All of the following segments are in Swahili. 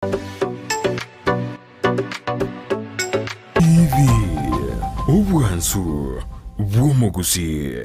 TV Ubwansu Gusii.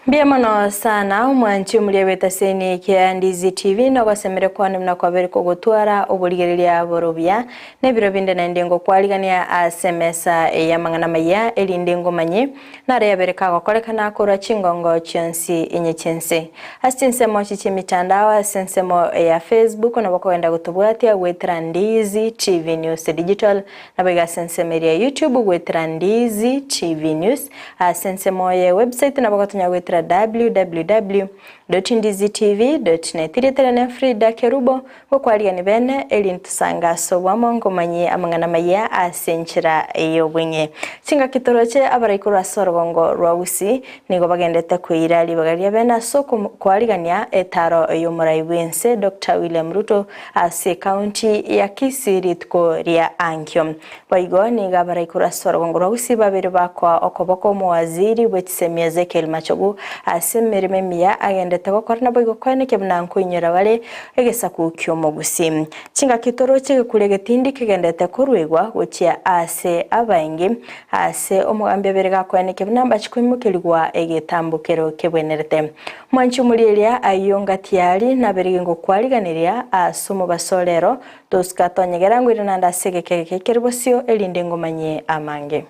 Biamano sana umwanchi mliweta seni kia Ndizi TV na kwasemere kwa nimna kwa veri kugutwara ubuligiriria borobia nebiro binde na ndingo kwaligania asemesa ya Amayia eli ndingo manyi na rea bereka wakolekana akura chingongo chionsi inye chinsi asinsemo chichi mitandao asinsemo ya Facebook na wako wenda kutubuatia wetra Ndizi TV News Digital na bega asinsemo ya YouTube wetra Ndizi TV News asinsemo ya website na wako tunya wetra www.ndizitv.net Tiretana Fridah Kerubo wakwaliga ni bene eli ntusanga so wamongo manyi Amayia asenchira eyobwenye chinga kitoroche abarikura sorgongo rwausi nigo bagendete kuirali bagalia bena so kwaligania etaro yomuraiwense Dr. William Ruto ase county ya Kisii ritko ria Ankyo baigo niga barikura sorgongo rwausi babiri bakwa okoboko muwaziri wechisemia Ezekiel Machogu asemereme miya agendete gukorana boigo kwene kebnanko inyora bale egesa ku kyomo Gusii chinga kitoro chige kulegetindi kigendete kurwegwa gochia ase abaingi ase omugambe berega kwene kebnamba chikwimukirwa egetambukero kebwenerete mwanchi mulilia ayonga tiali na berege ngo kwaliganiria asumo basolero toskatonyegera ngwira nanda segeke Kerubosio elinde ngomanye amange.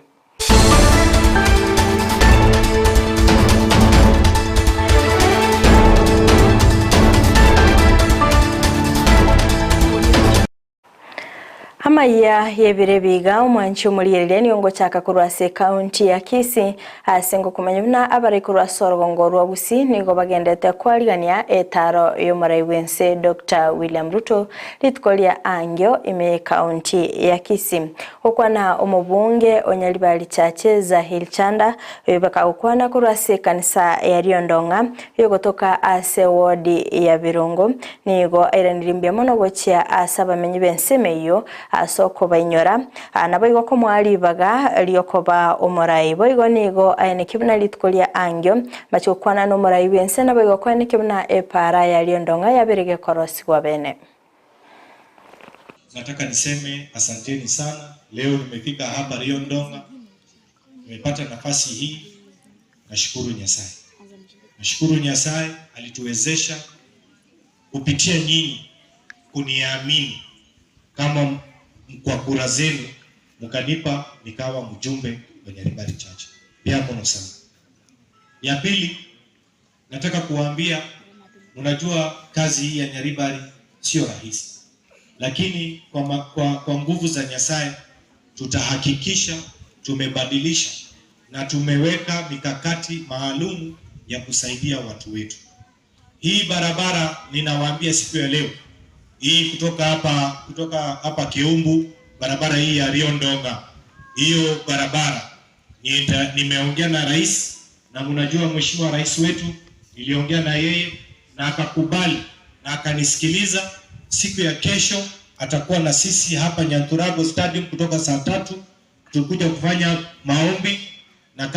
Amayia yebirebiga umwanchi umuliyelele niongo chaka kurwase county ya Kisii asengo kumanyuna abari kurwasoro gongorwa Gusii nigo bagendete kwaligania etaro yomuraiwense Dr. William Ruto litkolia angyo ime county ya Kisii okwana omubunge onyalibali chache za Hilchanda yobaka okwana kurwase kanisa ya Riondonga yogotoka ase wodi ya Birungo nigo airanirimbia mono gochia asaba menyi bensemeyo asoko bainyora naboigo ko mwali baga liokoba omorai boigo nigo ayene kibna litkolia angyo bachokwana no morai wense naboigo ko ayene kibna epara ya Riondonga yaberege korosi kwa bene. Nataka niseme asanteni sana. Leo nimefika hapa Riondonga, nimepata nafasi hii. Nashukuru Nyasaye. Nashukuru Nyasaye alituwezesha kupitia nyinyi kuniamini kama kwa kura zenu mkanipa nikawa mjumbe wa Nyaribari Church. Pia mono sana. Ya pili nataka kuwaambia, unajua kazi hii ya Nyaribari sio rahisi. Lakini kwa nguvu za Nyasaye tutahakikisha tumebadilisha na tumeweka mikakati maalum ya kusaidia watu wetu. Hii barabara ninawaambia siku ya leo, hii kutoka hapa Keumbu, barabara hii ya Riondonga, hiyo barabara nimeongea na rais, na mnajua mheshimiwa rais wetu, niliongea na yeye na akakubali na akanisikiliza. Siku ya kesho atakuwa na sisi hapa Nyanturago Stadium kutoka saa 3 tukuja kufanya maombi, na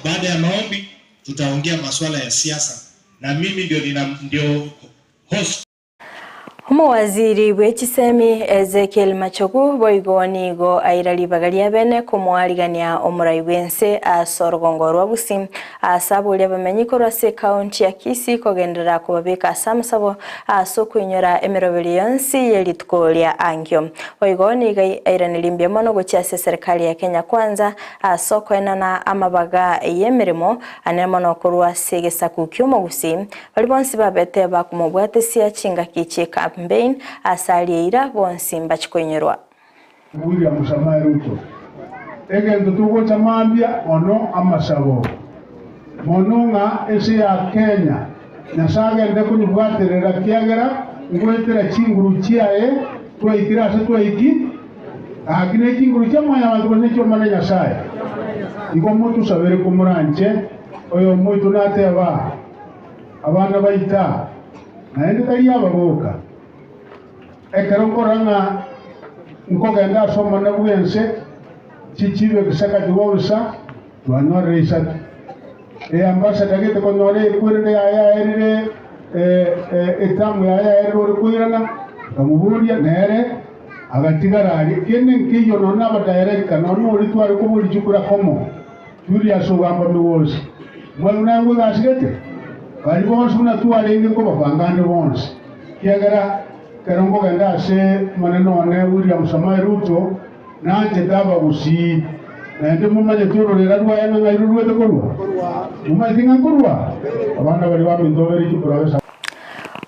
baada ya maombi tutaongea masuala ya siasa, na mimi ndio host. Waziri w'ekisemi Ezekiel Machogu boigo nigo airali bagalia bene kumwaligania omuraiwense asorgongo rwa Gusii asabulya bamenyiko rwase county ya Kisii kogendera kubabika samusabo asokwinyora emirobeli yonsi yelitkolia angyo boigo niga airanilimbye mono gochase serikali ya Kenya kwanza asokwena amabaga yemirimo anemono kurwase gesaku kyomo Gusii balibonsi babete bakumubwatesia chinga kichika campaign asaliira bonsimba chikwenyerwa William Ruto egento tugo chamambia ono amasabo monunga ese ya Kenya nasaga ende kunyubwaterera kiagera ngwetera chinguru chiae twaikira se twaiki akine chinguru chamanya abantu bane cyo mana Nyasaye iko mutu sabere kumuranje oyo mutu nateba abana baita naende tari ababoka ekarongoranga nkogenda soma na bwense chichibe gisaka diwosa twanoresa ambassador gete konore kurire ya erire etamu ya erire kurana kamuburia nere agatigarari kene nkiyo nona abadirector nona uri twari kuburi chukura komo turi asogamba miwozi mwana ngo gasigete bari bonse una twari ngo babangande bonse kiagara karongo ganda se maneno ne William Samoei Ruto nanje daba Gusii na ndi mumanye turo rera rwaya nga irurwe de korwa mumazinga korwa abana bari babindoberi kipurabesa.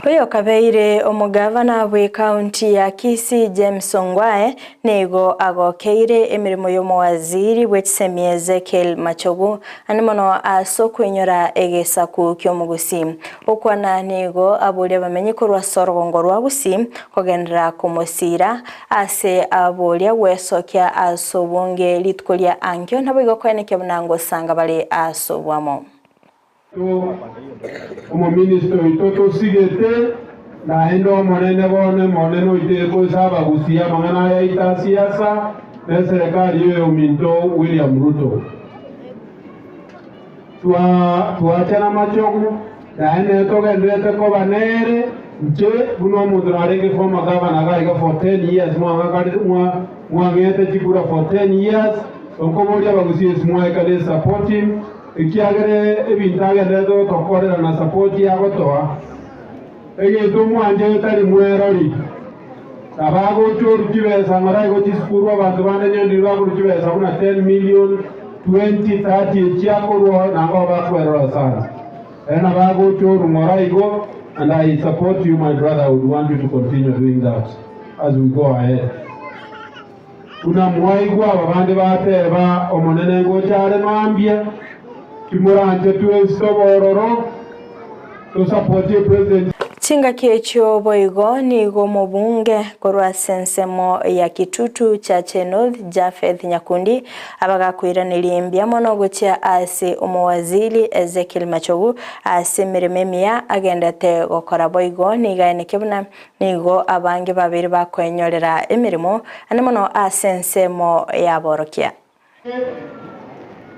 Oyo kabeire omugavana bwe county ya Kisii James Ongwae nego agokeire emirimo y'omuwaziri bw'ekisemi Ezekiel Machogu animono asokwenyora egesaku ky'omugusii okwana nego abulya bamenyi kurwa sorgongo rwa Gusii kogendera kumusira ase abulya wesokya asobunge litkolya ankyo nabo igokweneke bunango sanga bali asobwamo como ministro itoto sigete na endo monene bone monene iteko saba Gusii mangana ya ita siasa na serikali yo minto William Ruto tuachana Machogu na ene toka ndete ko banere nje buno mudrarege former governor ga for 10 years mwangete chikura for 10 years onkomoria Bagusii smwa kale support him ikiagere ebintaga ndeto tokorera na support yabo toa ege tumwanje tali mwerori abago choru kibesa ngara go tiskuru abantu bane nyondi bago kibesa kuna 10 million 20 30 chiakorwa nango bakwerora sana ena bago choru ngara igo and I support you my brother. I would want you to continue doing that as we go ahead. Una mwaigwa babande bateba omonene ngo cyare mambia kimuranje tuwesobororo to support the president. Chinga kiecho boigo nigo mubunge korwa sensemo ya kitutu cha North Japheth Nyakundi abagakwira nilimbya mono gocha ase umuwaziri Ezekiel Machogu ase mirememia agendete gokora boigo nigaene kebuna nigo abange babiri bakwenyorera emirimo anemono asensemo ya borokia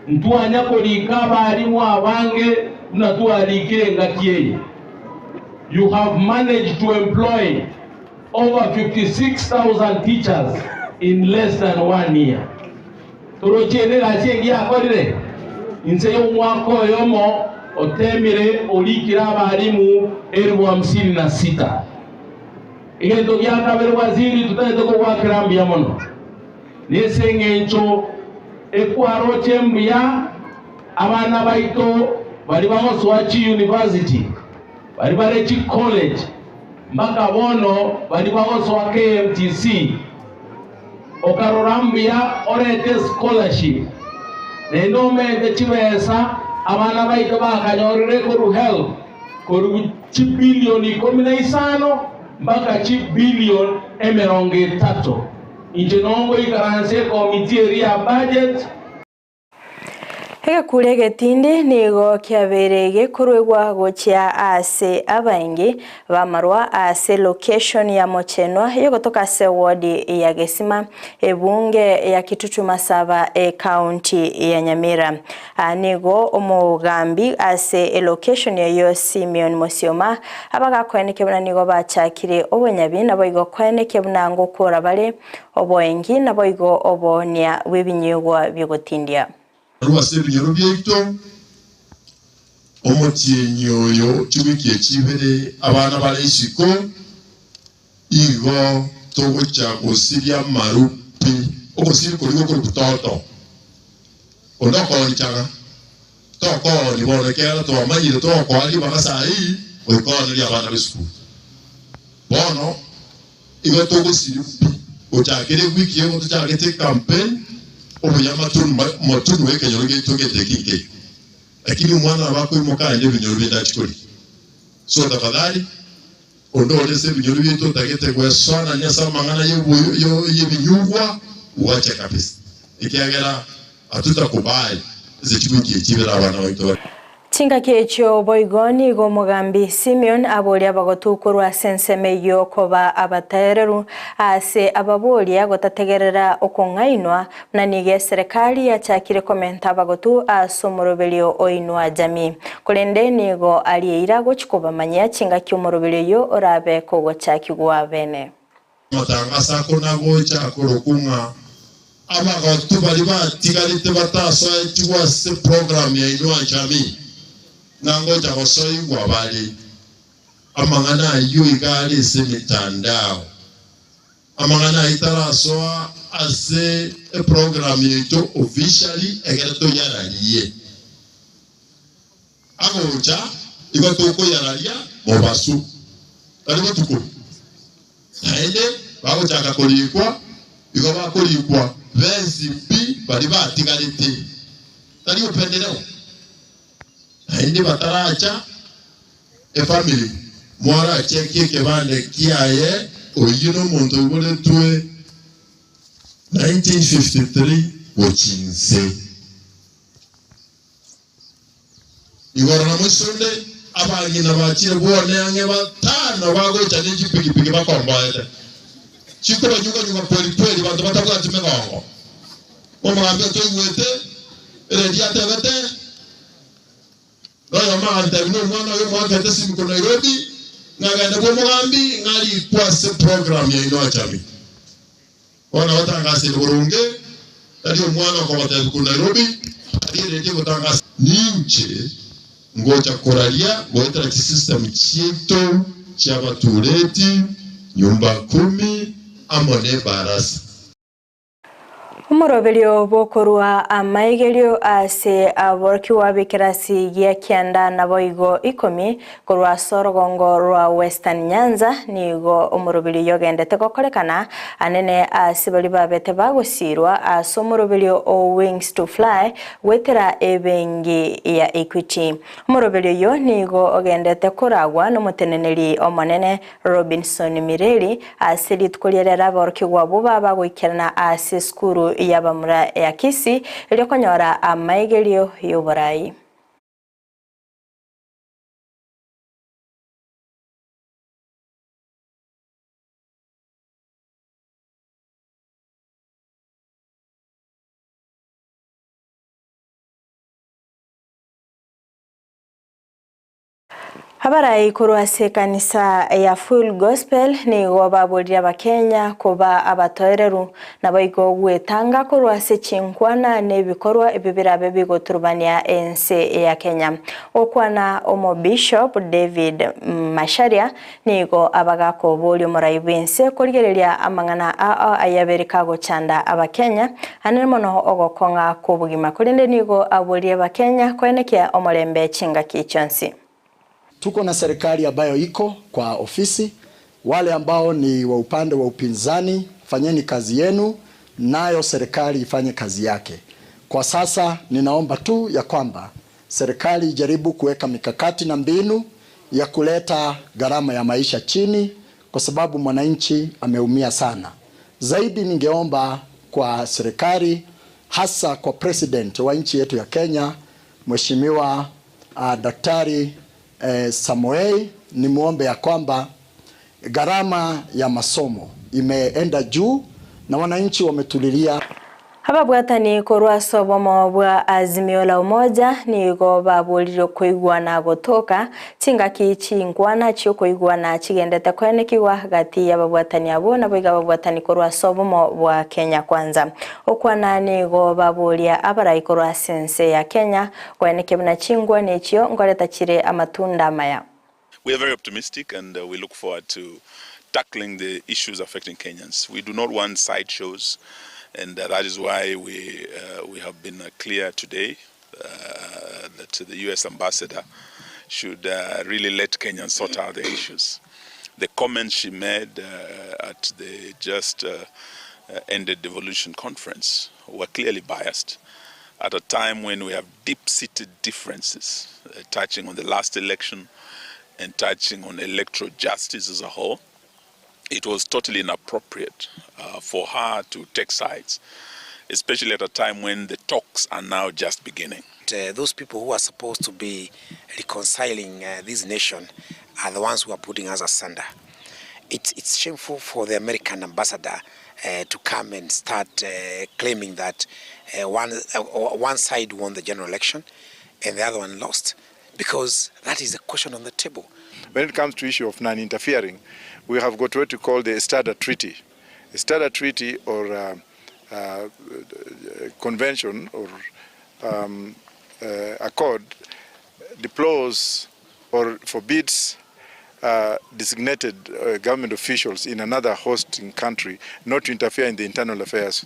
ntuanya kolikaba alimu abange natualikire ngatiye. You have managed to employ over 56,000 teachers in less than 1 year. Turochene lachengi akorire inseyo mwako yomo otemire olikira abalimu 56,000. Igendo byakabere waziri tutende ko wakirambya mono. Nesengencho ekwaroche mbya abana baito bali bamoswachi university bali barechi college mpaka bono bali bagoswa KMTC okarorambya orete scholarship nendo mende chibesa abana baito bakanyorere ko help ko bilioni 15 mpaka bilioni 30 injenongo ikaranse committee ya budget. Hega kurege tindi nigo kiaberege kurwegwa gochia ase abaingi bamarwa ase location ya Mochenwa yogotoka se ward ya Gesima ebunge ya Kitutu Masaba county ya Nyamira nigo omugambi ase location ya Simeon Mosioma abaga kweneke buna nigo bachakire obonyabi nabo igo kweneke buna ngo kora bale oboengi nabo igo obonia webinyegwa byogotindia Ruase binyoro byito omotienyoyo chubikie chibere abana balishiko igo togocha gosiria marupi ogosiri koligo korutoto onoko nchaga toko ni bonekera to amanyire to kwali bagasai oikono ri abana besku bono igo togosiri ochakere wiki yo tochagete campaign obuya matunu weke nyoroge toge tekike lakini mwana wako imoka nje binyoro bidachikuri so tafadhali ondole se binyoro bito tagete kwa swana nyasa mangana yo binyugwa uache kabisa ikiagera hatutakubali zechikuki chibira wana wetu. Chinga kecho boigoni go mugambi Simeon abolia bagotukurwa sensemeyo koba abatereru ase ababolia gotategerera okongainwa na nige serikali yachakire komenta bagotu asomorobelio oinwa jami kulende nigo aliira gochikoba manya chinga kyomorobelio orabe kogochakigwa bene matangasa kona gocha korokunga abagotu bali batigarite bataso chigwa se program ya inwa jami nangoja kosoi wabali amangana yu igali se mitandao amangana itarasoa ase program yeto officially egeto yaraliye agoja igoto yaralia mobasu ali batuko naende bagoja kakolikwa igoba kolikwa vezi bi bali batigalite tali upendeleo hindi bataracha family mwara cheki kebande kiaye oyino muntu ibole tuwe 1953 wochinse igora na musonde abagina bachire bone ange batano bagocha n'iki pigipigi bakombaye chiko banyuka poli bantu batabwa timegongo omwambe twegwete redia tebete Royo maanta bino mwana yo mwaka tesi mko Nairobi ngagenda kwa mugambi ngali kwa se program ya ino achami wana watangase burunge tali mwana kwa watazi ku Nairobi ali rege kutangasa ninche ngocha koralia goeta system chito cha batureti nyumba 10 amone barasa Umurobelio bokorwa amaigelio ase aborki wabikirasi gia kianda na boigo Ikomi korwa sorogongo rwa Western Nyanza nigo umurobelio yogendete kokorekana anene ase bali babete bagosirwa ase umurobelio o Wings to Fly wetera ebengi ya Equity. Umurobelio yo nigo ogendete koragwa n'umuteneneri omonene Robinson Mireli ase litkolera aborki wabo bagoikirana ase skuru yabamura ya Kisii iliyokonyora amaigelio y'Uburayi. Habarai kuruase kanisa ya Full Gospel ni gobaburia bakenya kuba abatoereru na baigo gwetanga kuruase chinkwana nebikorwa ebibirabe bigoturubania ense ya Kenya okwana omo Bishop David Masharia nigo abagako boli muraibense kurigereria amangana ayaberika gochanda abakenya anemono ogokonga kubugima kurinde nigo aburia bakenya kwenekia omolembe chinga kichonsi. Tuko na serikali ambayo iko kwa ofisi, wale ambao ni wa upande wa upinzani, fanyeni kazi yenu, nayo serikali ifanye kazi yake. Kwa sasa ninaomba tu ya kwamba serikali ijaribu kuweka mikakati na mbinu ya kuleta gharama ya maisha chini kwa sababu mwananchi ameumia sana. Zaidi ningeomba kwa serikali, hasa kwa president wa nchi yetu ya Kenya, Mheshimiwa Daktari Samuel, ni muombe ya kwamba gharama ya masomo imeenda juu na wananchi wametulilia. Hababwatani korwa sobomo bwa azimio la umoja nigo babuliro kuigwana gotoka tinga kichingwana cyo kuigwana kigendete kwenekiwa hagati y'ababwatani abo nabiga babwatani korwa sobomo bwa Kenya kwanza okwana nigo babulia abarai korwa sense ya Kenya kweneke bina chingwa nekyo ngoreta kire amatunda maya. We are very optimistic and we look forward to tackling the issues affecting Kenyans. We do not want sideshows. And that is why we have been clear today that the U.S. ambassador should really let Kenyans sort out the issues. The comments she made at the just ended devolution conference were clearly biased at a time when we have deep-seated differences touching on the last election and touching on electoral justice as a whole. It was totally inappropriate for her to take sides, especially at a time when the talks are now just beginning. Those people who are supposed to be reconciling this nation are the ones who are putting us asunder. It's shameful for the American ambassador to come and start claiming that one side won the general election and the other one lost, because that is a question on the table. When it comes to issue of non-interfering, we have got what we call the Fridah Treaty. A Fridah Treaty or convention or accord deploys or forbids designated government officials in another hosting country not to interfere in the internal affairs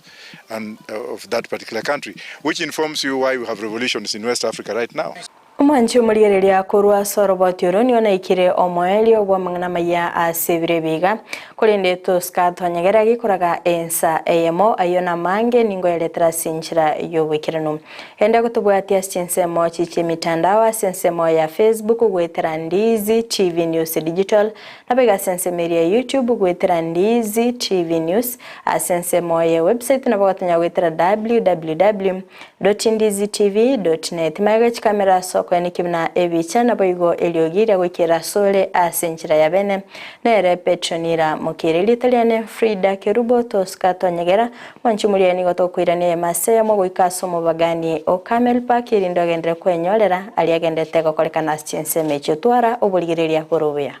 and of that particular country, which informs you why we have revolutions in West Africa right now. Umanchi umurigereria kurwa soroboti uru niona ikire omoelio bwa mangana maya asebire biga kurinde toskato nyegera gikoraga ensa eyemo ayona mange ningo eletera sinchira yobwikirano enda kutubwatia Chinsa chiche mitandao sensemo ya Facebook gwetera Ndizi TV News Digital nabega sensemo ya YouTube gwetera Ndizi TV News sensemo ya website nabagotanya gwetera www.ndizitv.net maga kamera kweni kibna ebicha na boigo eliogira gwikira sole asenchira ya bene nere petronira mukirili italiane Fridah Kerubo toskato nyegera wanchi muliani gotokwirane masaya mo gwikaso mu bagani o Camel Park irindo gendere kwenyorera aliagendete gokolekana Chinsa mecho twara obuligireria kurubuya.